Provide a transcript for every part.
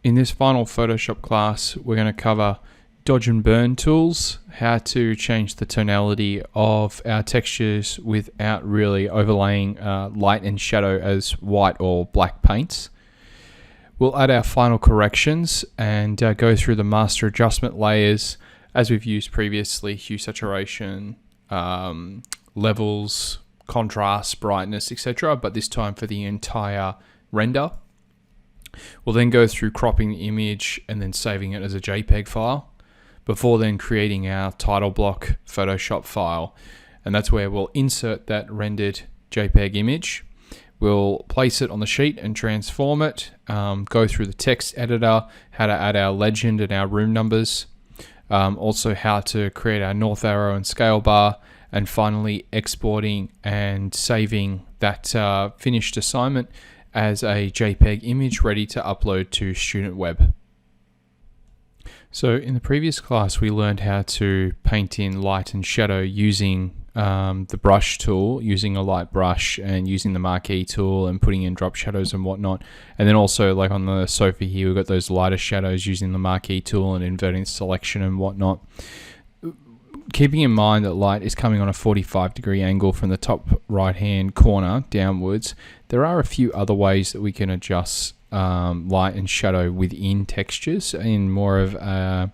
In this final Photoshop class, we're going to cover dodge and burn tools, how to change the tonality of our textures without really overlaying light and shadow as white or black paints. We'll add our final corrections and go through the master adjustment layers as we've used previously: hue, saturation, levels, contrast, brightness, etc. But this time for the entire render. We'll then go through cropping the image and then saving it as a JPEG file before then creating our Titleblock Photoshop file. And that's where we'll insert that rendered JPEG image. We'll place it on the sheet and transform it, go through the text editor, how to add our legend and our room numbers, also how to create our north arrow and scale bar, and finally exporting and saving that finished assignment as a JPEG image ready to upload to Student Web. So in the previous class we learned how to paint in light and shadow using the brush tool, using a light brush and using the marquee tool and putting in drop shadows and whatnot. And then also, like on the sofa here, we've got those lighter shadows using the marquee tool and inverting selection and whatnot. Keeping in mind that light is coming on a 45-degree angle from the top right-hand corner downwards, there are a few other ways that we can adjust light and shadow within textures in more of a,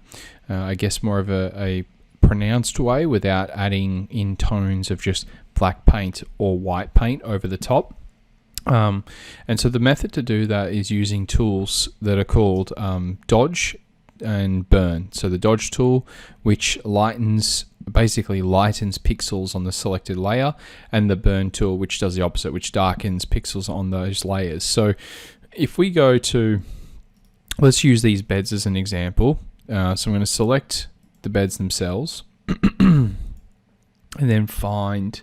I guess more of a pronounced way without adding in tones of just black paint or white paint over the top. And so the method to do that is using tools that are called dodge and burn. So the dodge tool, which basically lightens pixels on the selected layer, and the burn tool, which does the opposite, which darkens pixels on those layers. So if we go to, let's use these beds as an example. So I'm going to select the beds themselves and then find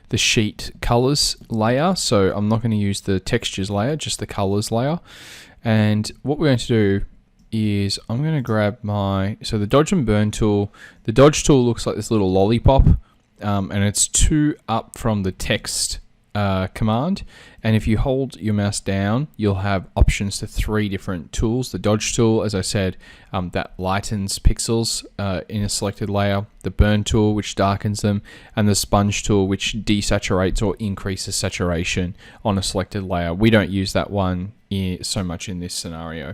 the sheet colors layer. So I'm not going to use the textures layer, just the colors layer. And what we're going to do is I'm going to grab so the dodge and burn tool. The dodge tool looks like this little lollipop, and it's 2 up from the text command. And if you hold your mouse down, you'll have options to 3 different tools. The dodge tool, as I said, that lightens pixels in a selected layer. The burn tool, which darkens them, and the sponge tool, which desaturates or increases saturation on a selected layer. We don't use that one so much in this scenario.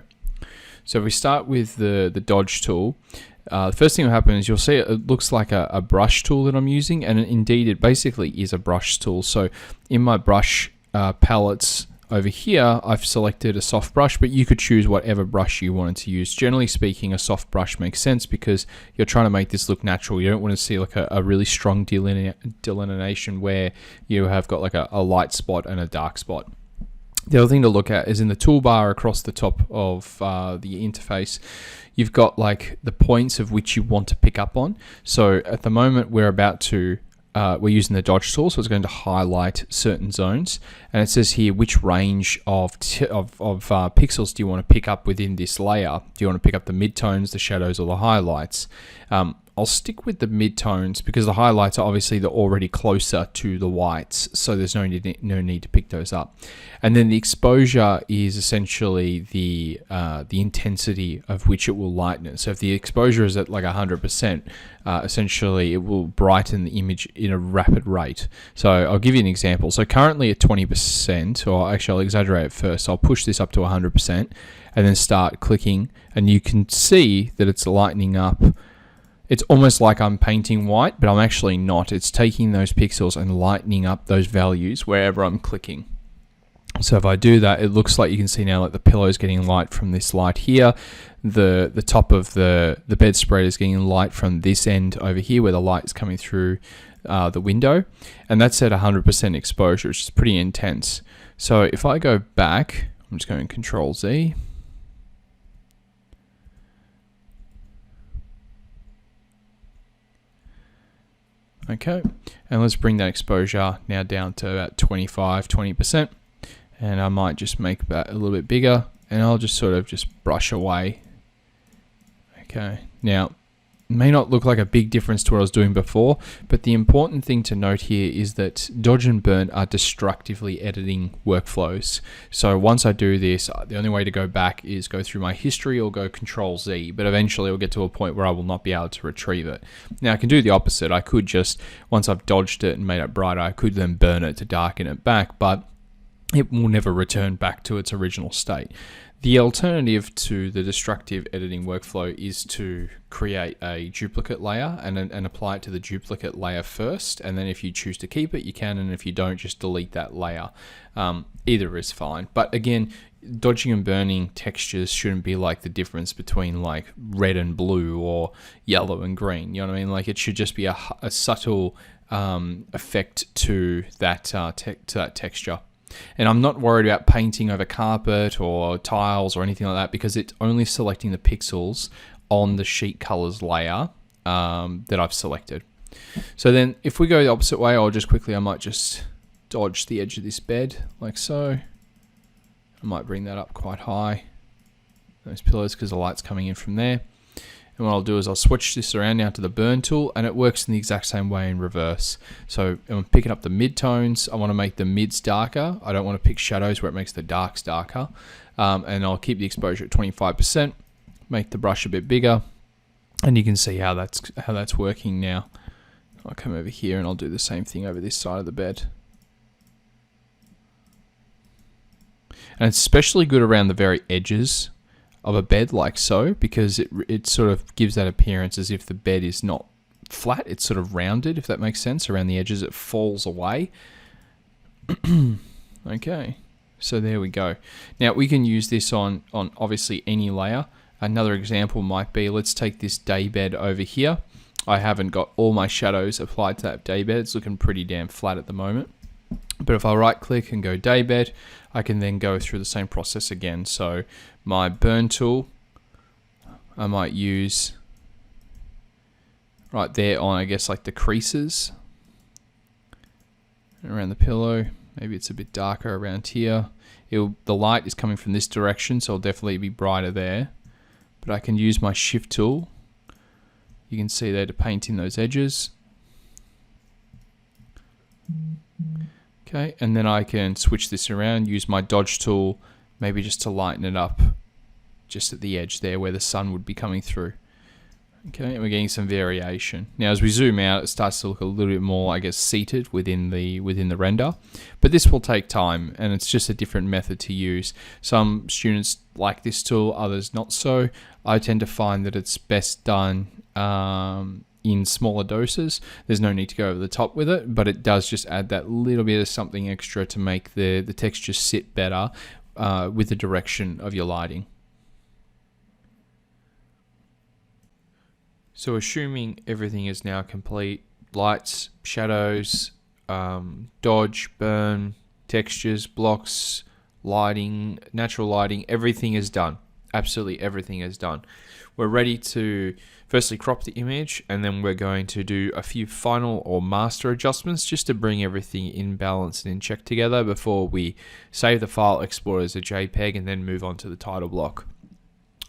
So if we start with the dodge tool, the first thing that will happen is you'll see it looks like a brush tool that I'm using, and indeed it basically is a brush tool. So in my brush palettes over here, I've selected a soft brush, but you could choose whatever brush you wanted to use. Generally speaking, a soft brush makes sense because you're trying to make this look natural. You don't want to see like a really strong delineation where you have got like a light spot and a dark spot. The other thing to look at is in the toolbar across the top of the interface, you've got like the points of which you want to pick up on. So at the moment we're using the dodge tool, so it's going to highlight certain zones, and it says here which range of pixels do you want to pick up within this layer. Do you want to pick up the midtones, the shadows, or the highlights? I'll stick with the midtones because the highlights are obviously already closer to the whites, so there's no need to pick those up. And then the exposure is essentially the intensity of which it will lighten it. So if the exposure is at like 100%, essentially it will brighten the image in a rapid rate. So I'll give you an example. So currently at 20%, or actually I'll exaggerate it first. I'll push this up to 100% and then start clicking, and you can see that it's lightening up. It's almost like I'm painting white, but I'm actually not. It's taking those pixels and lightening up those values wherever I'm clicking. So if I do that, it looks like you can see now like the pillow is getting light from this light here. The top of the bedspread is getting light from this end over here where the light is coming through the window. And that's at 100% exposure, which is pretty intense. So if I go back, I'm just going Control Z. Okay, and let's bring that exposure now down to about 20%. And I might just make that a little bit bigger, and I'll just sort of just brush away. Okay, now may not look like a big difference to what I was doing before, but the important thing to note here is that dodge and burn are destructively editing workflows. So once I do this, the only way to go back is go through my history or go Control Z, but eventually I'll get to a point where I will not be able to retrieve it. Now I can do the opposite. I could just, once I've dodged it and made it brighter, I could then burn it to darken it back, but it will never return back to its original state. The alternative to the destructive editing workflow is to create a duplicate layer and apply it to the duplicate layer first, and then if you choose to keep it, you can, and if you don't, just delete that layer. Either is fine. But again, dodging and burning textures shouldn't be like the difference between like red and blue or yellow and green. You know what I mean? Like it should just be a subtle effect to that texture. And I'm not worried about painting over carpet or tiles or anything like that, because it's only selecting the pixels on the sheet colors layer that I've selected. So then if we go the opposite way, I might just dodge the edge of this bed like so. I might bring that up quite high, those pillows, because the light's coming in from there. And what I'll do is I'll switch this around now to the burn tool, and it works in the exact same way in reverse. So I'm picking up the mid-tones. I want to make the mids darker. I don't want to pick shadows where it makes the darks darker. And I'll keep the exposure at 25%, make the brush a bit bigger, and you can see how that's working now. I'll come over here and I'll do the same thing over this side of the bed. And it's especially good around the very edges of a bed like so, because it sort of gives that appearance as if the bed is not flat, it's sort of rounded, if that makes sense. Around the edges it falls away. Okay, so there we go. Now we can use this on obviously any layer. Another example might be, let's take this day bed over here. I haven't got all my shadows applied to that day bed. It's looking pretty damn flat at the moment. But if I right click and go day bed, I can then go through the same process again. So my burn tool, I might use right there on, I guess, like the creases around the pillow. Maybe it's a bit darker around here. The light is coming from this direction, so it'll definitely be brighter there. But I can use my shift tool. You can see there to paint in those edges. Okay, and then I can switch this around, use my dodge tool, maybe just to lighten it up just at the edge there where the sun would be coming through. Okay, and we're getting some variation. Now as we zoom out, it starts to look a little bit more, I guess, seated within the render. But this will take time, and it's just a different method to use. Some students like this tool, others not so. I tend to find that it's best done in smaller doses. There's no need to go over the top with it, but it does just add that little bit of something extra to make the texture sit better with the direction of your lighting. So assuming everything is now complete, lights, shadows, dodge, burn, textures, blocks, lighting, natural lighting, everything is done. Absolutely everything is done. We're ready to firstly crop the image, and then we're going to do a few final or master adjustments just to bring everything in balance and in check together before we save the file, export as a JPEG, and then move on to the title block.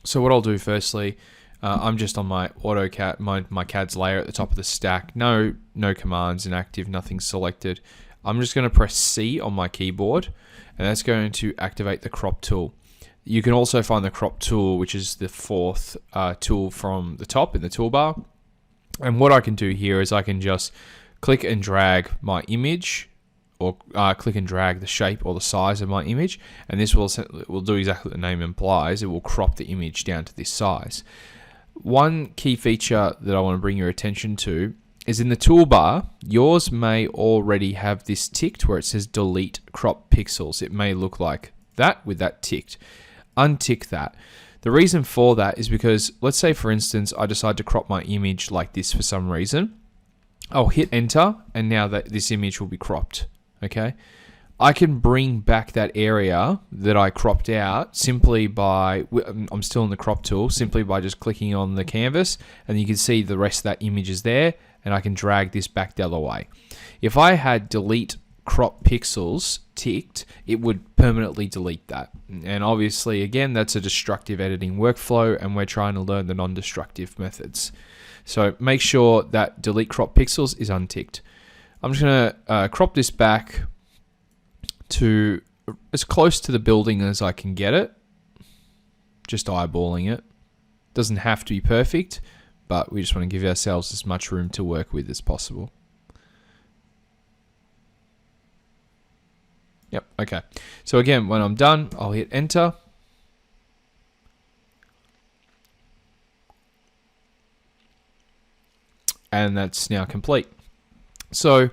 So what I'll do firstly, I'm just on my AutoCAD, my CAD's layer at the top of the stack. No commands inactive, nothing selected. I'm just going to press C on my keyboard, and that's going to activate the crop tool. You can also find the crop tool, which is the fourth tool from the top in the toolbar. And what I can do here is I can just click and drag my image, or click and drag the shape or the size of my image, and this will do exactly what the name implies. It will crop the image down to this size. One key feature that I want to bring your attention to is in the toolbar, yours may already have this ticked where it says delete crop pixels. It may look like that with that ticked. Untick that. The reason for that is because, let's say for instance, I decide to crop my image like this for some reason. I'll hit enter, and now this image will be cropped. Okay, I can bring back that area that I cropped out simply by, I'm still in the crop tool, simply by just clicking on the canvas, and you can see the rest of that image is there, and I can drag this back the other way. If I had delete crop pixels ticked, it would permanently delete that. And obviously, again, that's a destructive editing workflow, and we're trying to learn the non-destructive methods. So make sure that delete crop pixels is unticked. I'm just going to crop this back to as close to the building as I can get it. Just eyeballing it. Doesn't have to be perfect, but we just want to give ourselves as much room to work with as possible. Yep, okay. So again, when I'm done, I'll hit enter. And that's now complete. So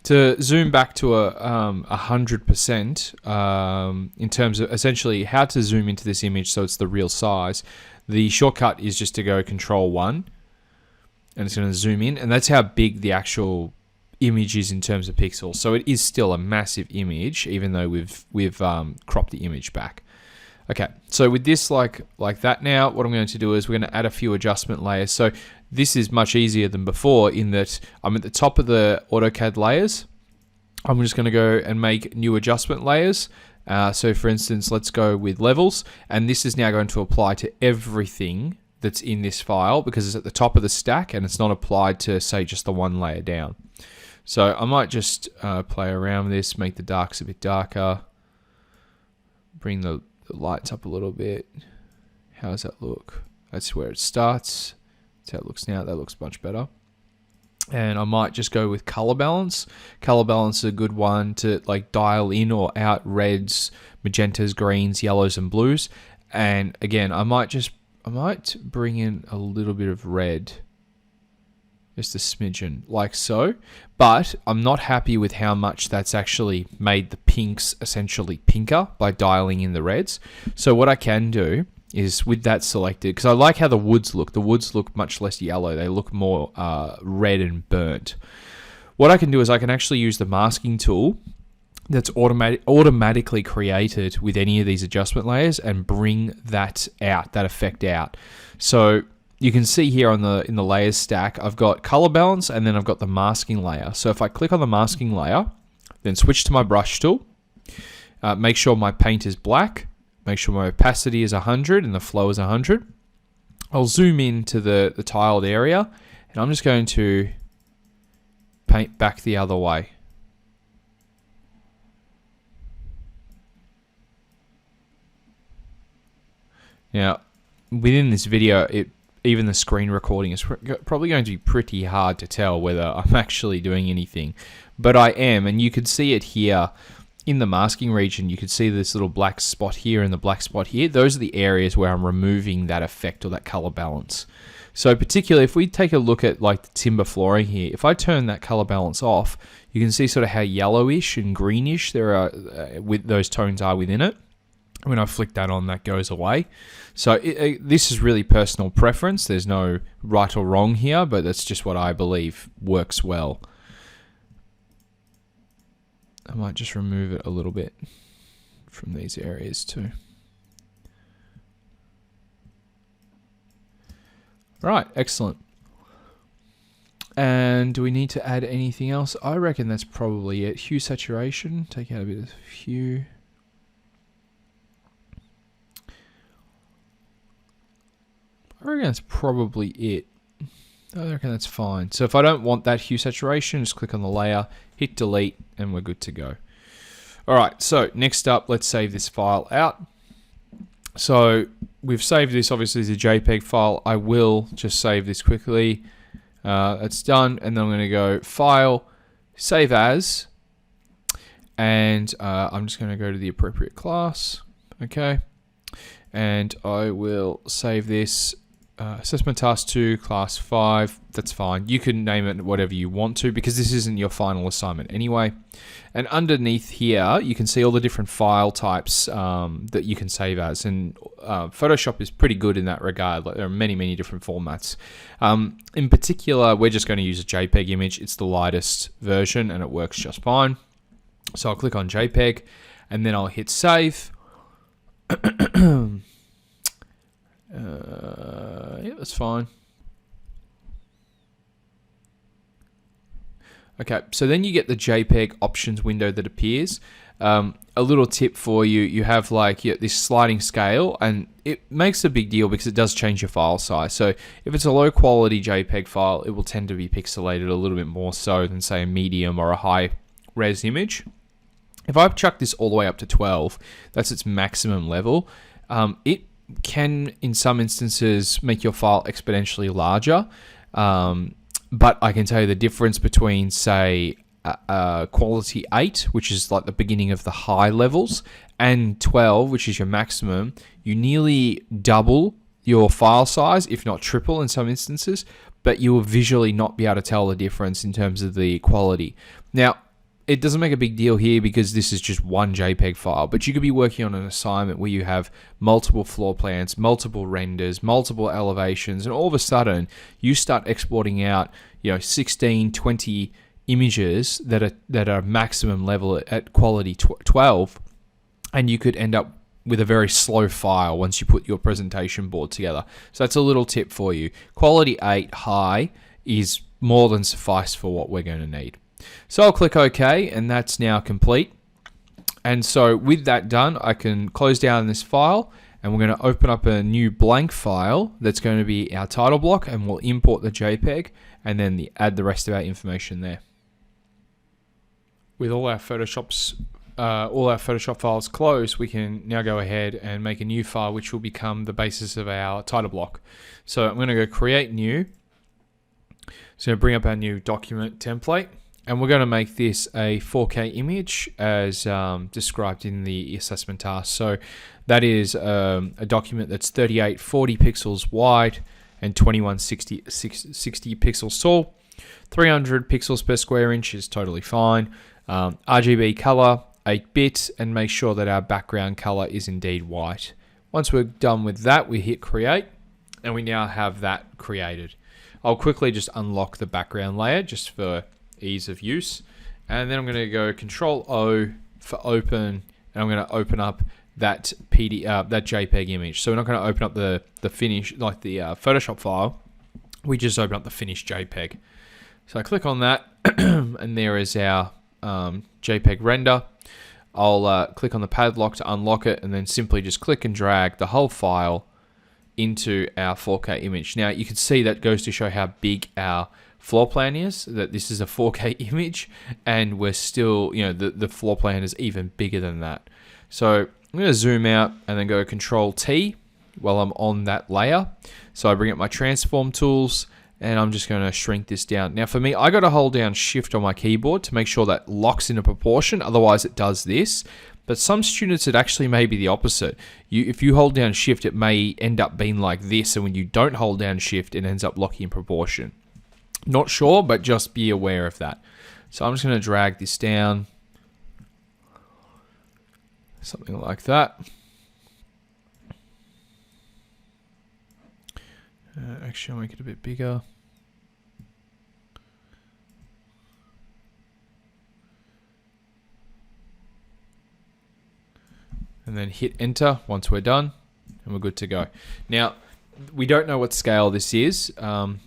to zoom back to 100%, in terms of essentially how to zoom into this image so it's the real size, the shortcut is just to go Control-1, and it's going to zoom in, and that's how big the actual image is in terms of pixels. So it is still a massive image, even though we've cropped the image back. Okay, so with this like that now, what I'm going to do is we're going to add a few adjustment layers. So this is much easier than before in that I'm at the top of the AutoCAD layers. I'm just going to go and make new adjustment layers. So for instance, let's go with levels, and this is now going to apply to everything that's in this file because it's at the top of the stack and it's not applied to, say, just the one layer down. So I might just play around with this, make the darks a bit darker, bring the lights up a little bit. How does that look? That's where it starts. That's how it looks now. That looks much better. And I might just go with color balance. Color balance is a good one to like dial in or out reds, magentas, greens, yellows, and blues. And again, I might bring in a little bit of red, just a smidgen, like so. But I'm not happy with how much that's actually made the pinks essentially pinker by dialing in the reds. So what I can do is with that selected, because I like how the woods look. The woods look much less yellow. They look more red and burnt. What I can do is I can actually use the masking tool that's automatically created with any of these adjustment layers and bring that out, that effect out. So you can see here in the layers stack, I've got color balance and then I've got the masking layer. So if I click on the masking layer, then switch to my brush tool, make sure my paint is black, make sure my opacity is 100 and the flow is 100. I'll zoom in to the tiled area and I'm just going to paint back the other way. Now, within this video, even the screen recording is probably going to be pretty hard to tell whether I'm actually doing anything, but I am, and you could see it here in the masking region. You could see this little black spot here and the black spot here. Those are the areas where I'm removing that effect or that color balance. So particularly if we take a look at like the timber flooring here, if I turn that color balance off, you can see sort of how yellowish and greenish there are with those tones are within it. When I flick that on, that goes away. So this is really personal preference. There's no right or wrong here, but that's just what I believe works well. I might just remove it a little bit from these areas too. Right, excellent. And do we need to add anything else? I reckon that's probably it. Hue saturation, take out a bit of hue. I reckon that's probably it. I reckon that's fine. So if I don't want that hue saturation, just click on the layer, hit delete, and we're good to go. All right, so next up, let's save this file out. So we've saved this obviously as a JPEG file. I will just save this quickly. That's done, and then I'm going to go File, Save As, and I'm just going to go to the appropriate class. Okay, and I will save this. Assessment Task 2, Class 5, that's fine. You can name it whatever you want to because this isn't your final assignment anyway. And underneath here, you can see all the different file types that you can save as. And Photoshop is pretty good in that regard. Like, there are many, many different formats. In particular, we're just going to use a JPEG image. It's the lightest version and it works just fine. So I'll click on JPEG and then I'll hit Save. Yeah, that's fine. Okay, so then you get the JPEG options window that appears. A little tip for you, you have like this sliding scale, and it makes a big deal because it does change your file size. So if it's a low quality JPEG file, it will tend to be pixelated a little bit more so than say a medium or a high res image. If I chuck this all the way up to 12, that's its maximum level, it can in some instances make your file exponentially larger. But I can tell you the difference between say quality 8, which is like the beginning of the high levels, and 12, which is your maximum, you nearly double your file size, if not triple in some instances, but you will visually not be able to tell the difference in terms of the quality. Now, it doesn't make a big deal here because this is just one JPEG file, but you could be working on an assignment where you have multiple floor plans, multiple renders, multiple elevations, and all of a sudden you start exporting out, 16, 20 images that are maximum level at quality 12, and you could end up with a very slow file once you put your presentation board together. So that's a little tip for you. Quality 8 high is more than suffice for what we're going to need. So I'll click OK, and that's now complete. And so with that done, I can close down this file, and we're going to open up a new blank file that's going to be our title block, and we'll import the JPEG and then add the rest of our information there. With all our Photoshop files closed, we can now go ahead and make a new file which will become the basis of our title block. So I'm going to go create new. So bring up our new document template, and we're going to make this a 4K image as described in the assessment task. So that is a document that's 3840 pixels wide and 2160 pixels tall. 300 pixels per square inch is totally fine. RGB color, 8-bit, and make sure that our background color is indeed white. Once we're done with that, we hit create, and we now have that created. I'll quickly just unlock the background layer just for ease of use, and then I'm going to go Control O for open, and I'm going to open up that that JPEG image. So we're not going to open up the finish like the Photoshop file. We just open up the finished JPEG. So I click on that, and there is our JPEG render. I'll click on the padlock to unlock it, and then simply just click and drag the whole file into our 4K image. Now you can see that goes to show how big our floor plan is, that this is a 4K image, and we're still, the floor plan is even bigger than that. So I'm going to zoom out and then go Control T while I'm on that layer. So I bring up my transform tools, and I'm just going to shrink this down. Now for me, I got to hold down Shift on my keyboard to make sure that locks into proportion. Otherwise it does this. But some students, it actually may be the opposite. If you hold down Shift, it may end up being like this. And when you don't hold down Shift, it ends up locking in proportion. Not sure, but just be aware of that. So I'm just going to drag this down. Something like that. Actually, I'll make it a bit bigger. And then hit enter once we're done, and we're good to go. Now, we don't know what scale this is.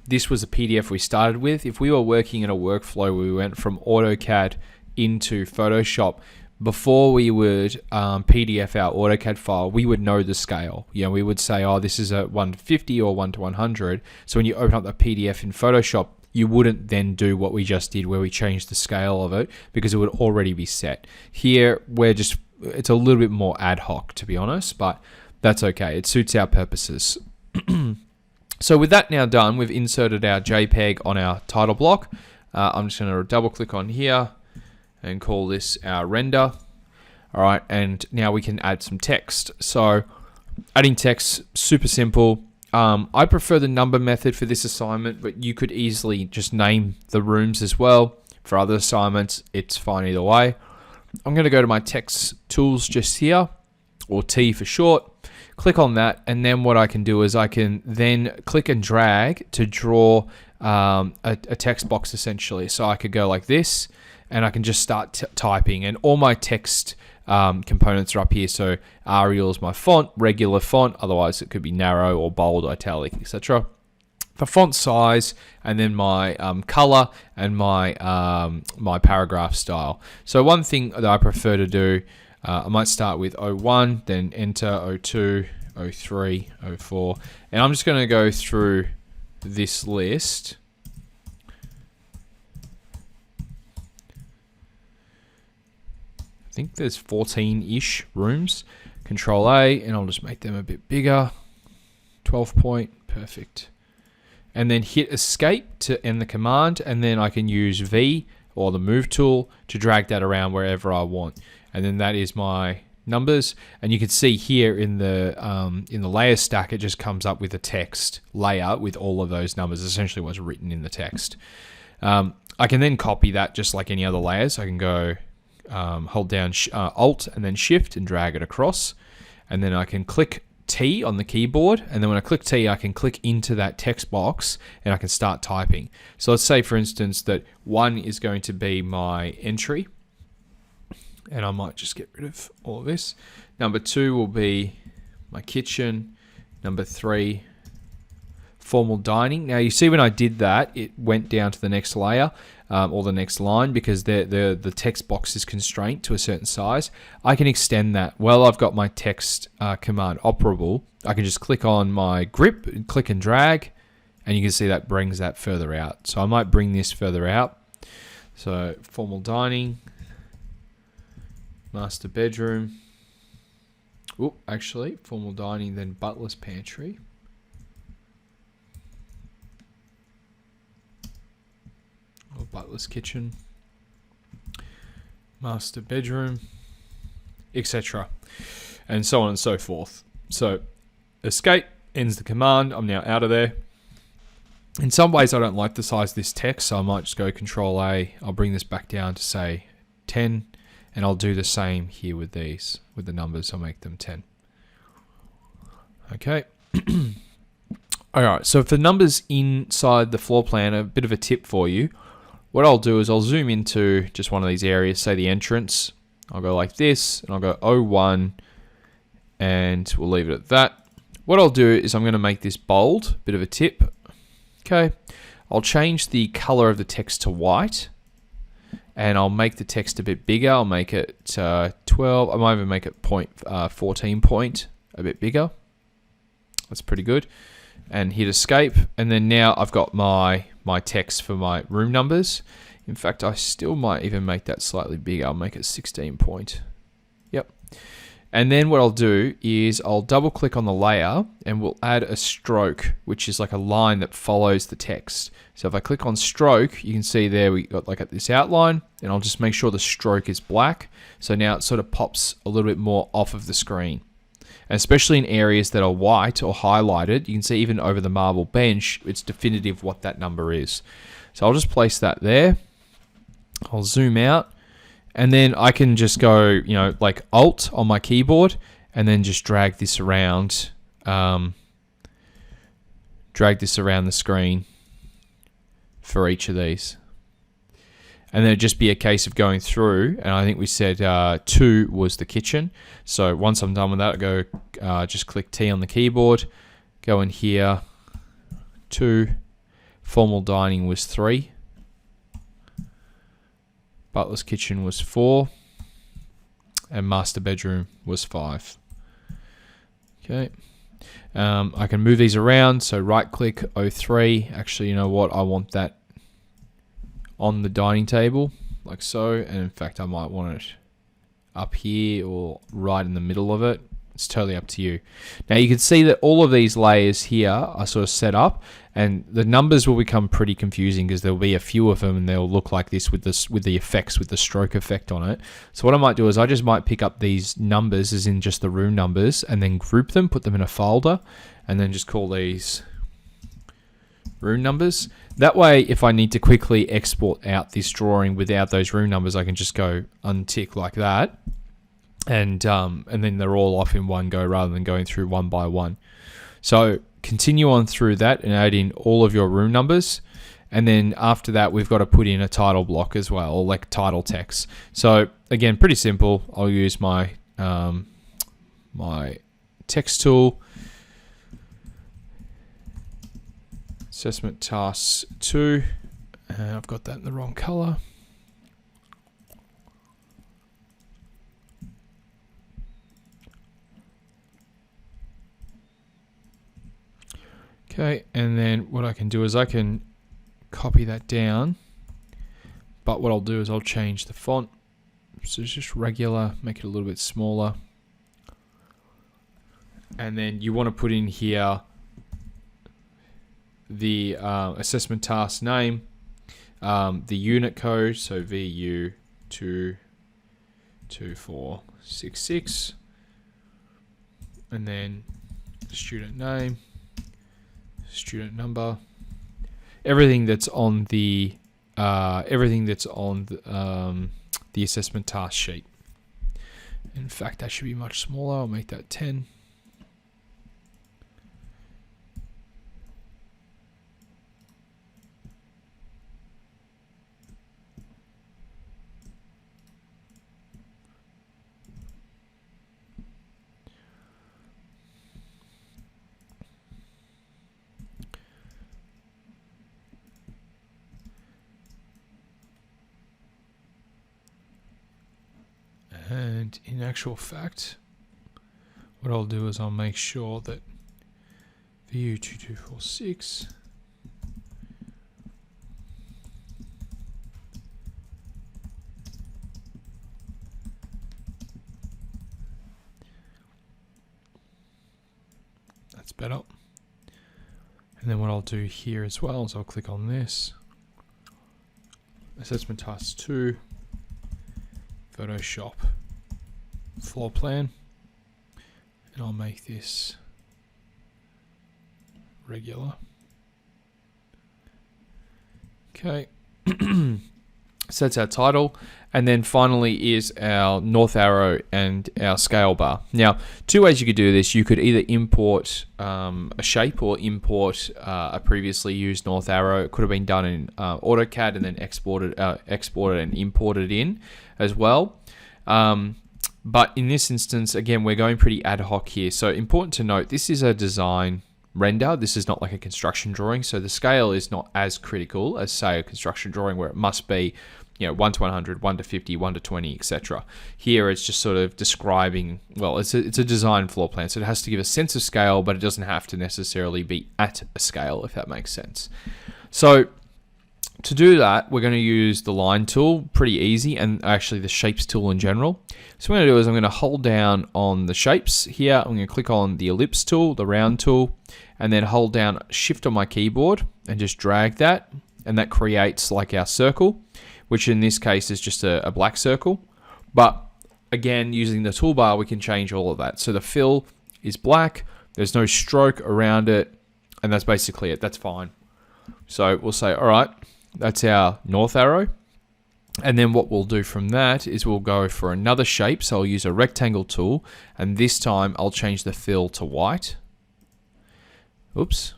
This was a PDF we started with. If we were working in a workflow where we went from AutoCAD into Photoshop, before we would PDF our AutoCAD file, we would know the scale. We would say, oh, this is a 1 to 50 or 1 to 100. So when you open up the PDF in Photoshop, you wouldn't then do what we just did where we changed the scale of it because it would already be set. Here, it's a little bit more ad hoc, to be honest, but that's okay. It suits our purposes. So with that now done, we've inserted our JPEG on our title block. I'm just going to double click on here and call this our render. All right, and now we can add some text. So adding text, super simple. I prefer the number method for this assignment, but you could easily just name the rooms as well. For other assignments, it's fine either way. I'm going to go to my text tools just here, or T for short. Click on that, and then what I can do is I can then click and drag to draw a text box essentially. So I could go like this, and I can just start typing, and all my text components are up here. So Arial is my font, regular font, otherwise it could be narrow or bold, italic, etc. the font size, and then my color and my my paragraph style. So one thing that I prefer to do, I might start with 01, then enter 02, 03, 04, and I'm just going to go through this list. I think there's 14-ish rooms. Control A, and I'll just make them a bit bigger. 12 point, perfect. And then hit escape to end the command, and then I can use V or the move tool to drag that around wherever I want. And then that is my numbers, and you can see here in the layer stack, it just comes up with a text layer with all of those numbers, essentially what's written in the text. I can then copy that just like any other layers. I can go hold down Alt and then Shift and drag it across, and then I can click T on the keyboard, and then when I click T, I can click into that text box and I can start typing. So let's say, for instance, that 1 is going to be my entry, and I might just get rid of all of this. Number 2 will be my kitchen. Number 3, formal dining. Now you see when I did that, it went down to the next layer or the next line because the text box is constrained to a certain size. I can extend that. Well, I've got my text command operable. I can just click on my grip, and click and drag, and you can see that brings that further out. So I might bring this further out. So formal dining, master bedroom. Oh, actually, formal dining, then butler's pantry. Or butler's kitchen, master bedroom, etc. And so on and so forth. So escape ends the command. I'm now out of there. In some ways I don't like the size of this text, so I might just go Control A. I'll bring this back down to say 10, and I'll do the same here with these, with the numbers. I'll make them 10. Okay. Alright, so for numbers inside the floor plan, a bit of a tip for you. What I'll do is I'll zoom into just one of these areas, say the entrance. I'll go like this, and I'll go 01, and we'll leave it at that. What I'll do is I'm going to make this bold, bit of a tip. Okay, I'll change the color of the text to white, and I'll make the text a bit bigger. I'll make it 12, I might even make it 14 point, a bit bigger. That's pretty good. And hit escape, and then now I've got my text for my room numbers. In fact, I still might even make that slightly bigger. I'll make it 16 point. Yep. And then what I'll do is I'll double click on the layer, and we'll add a stroke, which is like a line that follows the text. So if I click on stroke, you can see there we got like this outline, and I'll just make sure the stroke is black. So now it sort of pops a little bit more off of the screen. And especially in areas that are white or highlighted, you can see even over the marble bench, it's definitive what that number is. So I'll just place that there. I'll zoom out, and then I can just go, you know, like Alt on my keyboard, and then just drag this around, the screen for each of these. And then it'd just be a case of going through, and I think we said 2 was the kitchen. So once I'm done with that, I go just click T on the keyboard, go in here, 2, formal dining was 3, butler's kitchen was 4, and master bedroom was 5. Okay. I can move these around, so right click 03. Actually, you know what? I want that on the dining table, like so, and in fact I might want it up here or right in the middle of it. It's totally up to you. Now you can see that all of these layers here are sort of set up, and the numbers will become pretty confusing because there'll be a few of them and they'll look like this with the effects, with the stroke effect on it. So what I might do is I just might pick up these numbers as in just the room numbers, and then group them, put them in a folder, and then just call these room numbers. That way, if I need to quickly export out this drawing without those room numbers, I can just go untick like that, and then they're all off in one go rather than going through one by one. So continue on through that and add in all of your room numbers, and then after that we've got to put in a title block as well, or like title text. So again, pretty simple. I'll use my my text tool. assessment tasks 2. I've got that in the wrong color. Okay, and then what I can do is I can copy that down, but what I'll do is I'll change the font. So it's just regular, make it a little bit smaller. And then you want to put in here the assessment task name, the unit code, so VU22466, and then student name, student number, everything that's on the the assessment task sheet. In fact, that should be much smaller. I'll make that 10. And in actual fact, what I'll do is I'll make sure that VU2246 that's better. And then what I'll do here as well is I'll click on this assessment task 2, Photoshop floor plan, and I'll make this regular. Okay. So that's our title, and then finally is our north arrow and our scale bar. Now, two ways you could do this. You could either import a shape or import a previously used north arrow. It could have been done in AutoCAD and then exported and imported in as well. But in this instance, again, we're going pretty ad hoc here. So important to note, this is a design render. This is not like a construction drawing. So the scale is not as critical as, say, a construction drawing where it must be, 1 to 100, 1 to 50, 1 to 20, etc. Here it's just sort of describing, well, it's a design floor plan. So it has to give a sense of scale, but it doesn't have to necessarily be at a scale, if that makes sense. So to do that, we're going to use the line tool, pretty easy, and actually the shapes tool in general. So what I'm going to do is I'm going to hold down on the shapes here. I'm going to click on the ellipse tool, the round tool, and then hold down shift on my keyboard and just drag that. And that creates like our circle, which in this case is just a black circle. But again, using the toolbar, we can change all of that. So the fill is black. There's no stroke around it. And that's basically it. That's fine. So we'll say, all right, that's our north arrow. And then what we'll do from that is we'll go for another shape. So I'll use a rectangle tool. And this time I'll change the fill to white. Oops.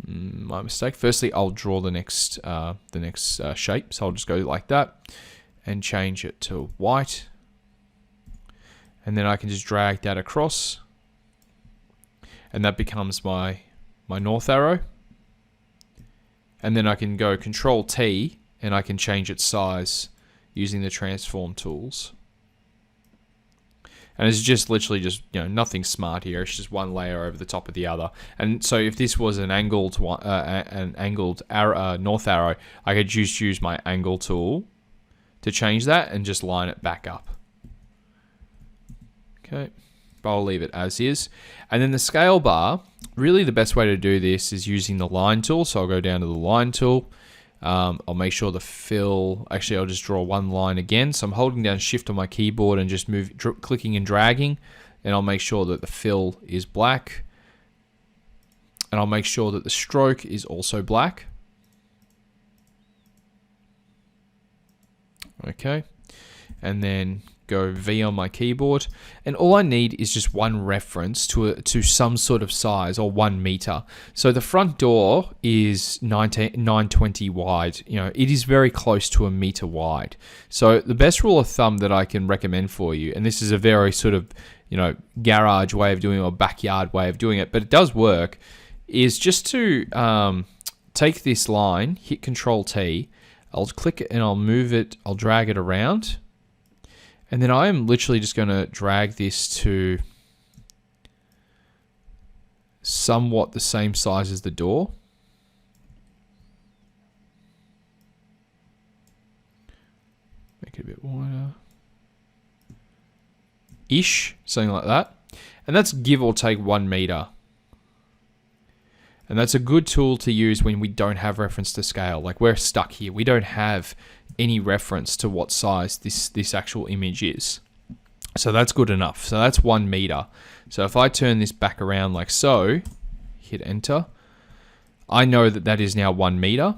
My mistake. Firstly, I'll draw the next shape. So I'll just go like that and change it to white. And then I can just drag that across. And that becomes my north arrow. And then I can go Control T and I can change its size using the transform tools. And it's just literally just, nothing smart here. It's just one layer over the top of the other. And so if this was an angled arrow, north arrow, I could just use my angle tool to change that and just line it back up. Okay, but I'll leave it as is. And then the scale bar, really the best way to do this is using the line tool. So I'll go down to the line tool. I'll make sure the fill, actually I'll just draw one line again. So I'm holding down shift on my keyboard and just clicking and dragging. And I'll make sure that the fill is black. And I'll make sure that the stroke is also black. Okay. And then go V on my keyboard, and all I need is just one reference to some sort of size, or 1 meter. So the front door is 920 wide. It is very close to 1 meter wide. So the best rule of thumb that I can recommend for you, and this is a very sort of garage way of doing it or backyard way of doing it, but it does work, is just to take this line, hit Control T, I'll click it and I'll move it, I'll drag it around, and then I am literally just going to drag this to somewhat the same size as the door. Make it a bit wider. Ish, something like that. And that's give or take 1 meter. And that's a good tool to use when we don't have reference to scale. Like we're stuck here. We don't have any reference to what size this actual image is. So that's good enough. So that's 1 meter. So if I turn this back around like so, hit enter, I know that that is now 1 meter.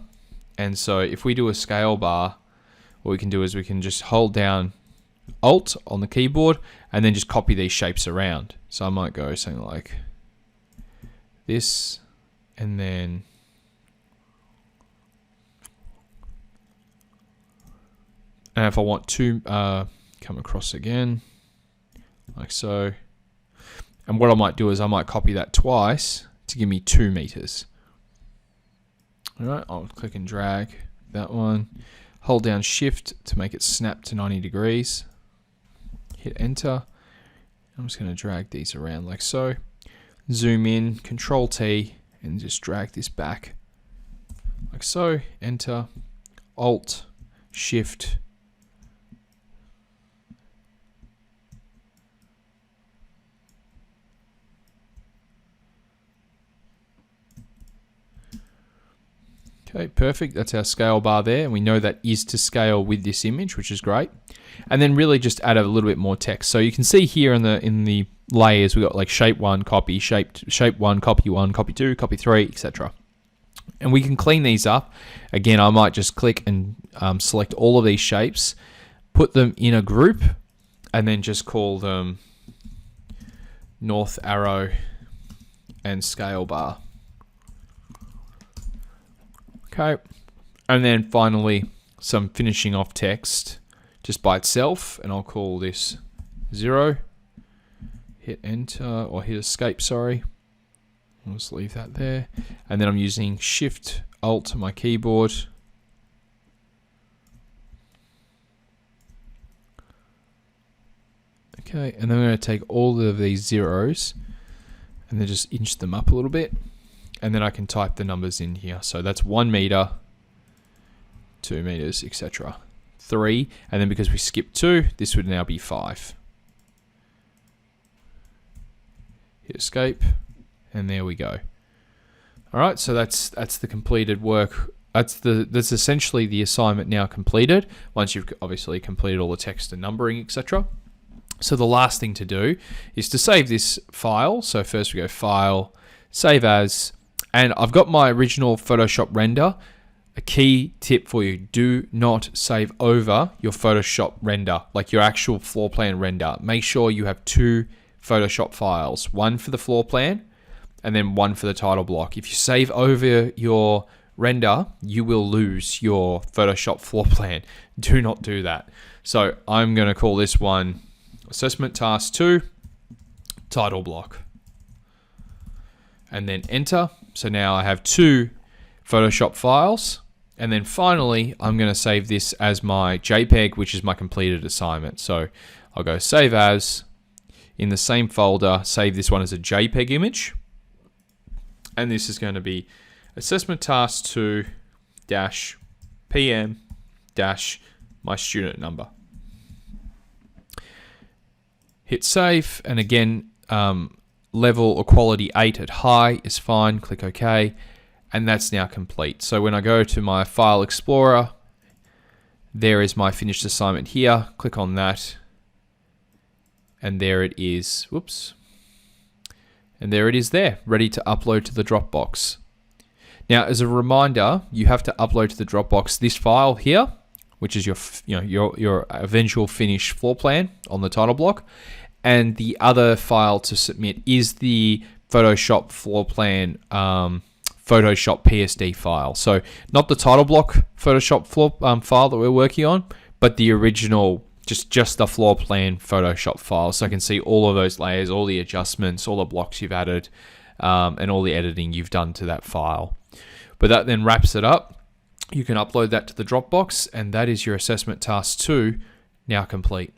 And so if we do a scale bar, what we can do is we can just hold down Alt on the keyboard and then just copy these shapes around. So I might go something like this, and then if I want to come across again, like so. And what I might do is I might copy that twice to give me 2 meters. All right, I'll click and drag that one. Hold down Shift to make it snap to 90 degrees. Hit enter. I'm just going to drag these around like so. Zoom in, Control T, and just drag this back like so. Enter, Alt, Shift. Okay, perfect. That's our scale bar there, and we know that is to scale with this image, which is great. And then really just add a little bit more text. So you can see here in the layers, we've got like shape 1, copy, shape 1, copy 2, copy 3, etc. And we can clean these up. Again, I might just click and select all of these shapes, put them in a group, and then just call them north arrow and scale bar. Okay, and then finally some finishing off text just by itself, and I'll call this 0. Hit enter, or hit escape, sorry. I'll just leave that there. And then I'm using Shift Alt on my keyboard. Okay, and then I'm going to take all of these zeros and then just inch them up a little bit. And then I can type the numbers in here. So that's 1 meter, 2 meters, etc. 3, and then because we skipped 2, this would now be 5. Hit escape, and there we go. All right, so that's the completed work. That's essentially the assignment now completed. Once you've obviously completed all the text and numbering, etc. So the last thing to do is to save this file. So first we go File, Save As. And I've got my original Photoshop render. A key tip for you, do not save over your Photoshop render, like your actual floor plan render. Make sure you have 2 Photoshop files, one for the floor plan and then one for the title block. If you save over your render, you will lose your Photoshop floor plan. Do not do that. So I'm going to call this one Assessment Task 2, Title Block. And then enter. So now I have 2 Photoshop files. And then finally, I'm going to save this as my JPEG, which is my completed assignment. So I'll go Save As. In the same folder, save this one as a JPEG image. And this is going to be Assessment Task 2 PM my student number. Hit save. And again, level or quality 8 at high is fine. Click OK. And that's now complete. So when I go to my File Explorer, there is my finished assignment here. Click on that. And there it is. Whoops. And there it is there, ready to upload to the Dropbox. Now, as a reminder, you have to upload to the Dropbox this file here, which is your eventual finished floor plan on the title block. And the other file to submit is the Photoshop floor plan Photoshop PSD file. So not the title block Photoshop floor file that we're working on, but the original just the floor plan Photoshop file, so I can see all of those layers, all the adjustments, all the blocks you've added, and all the editing you've done to that file. But that then wraps it up. You can upload that to the Dropbox, and that is your assessment task 2 now complete.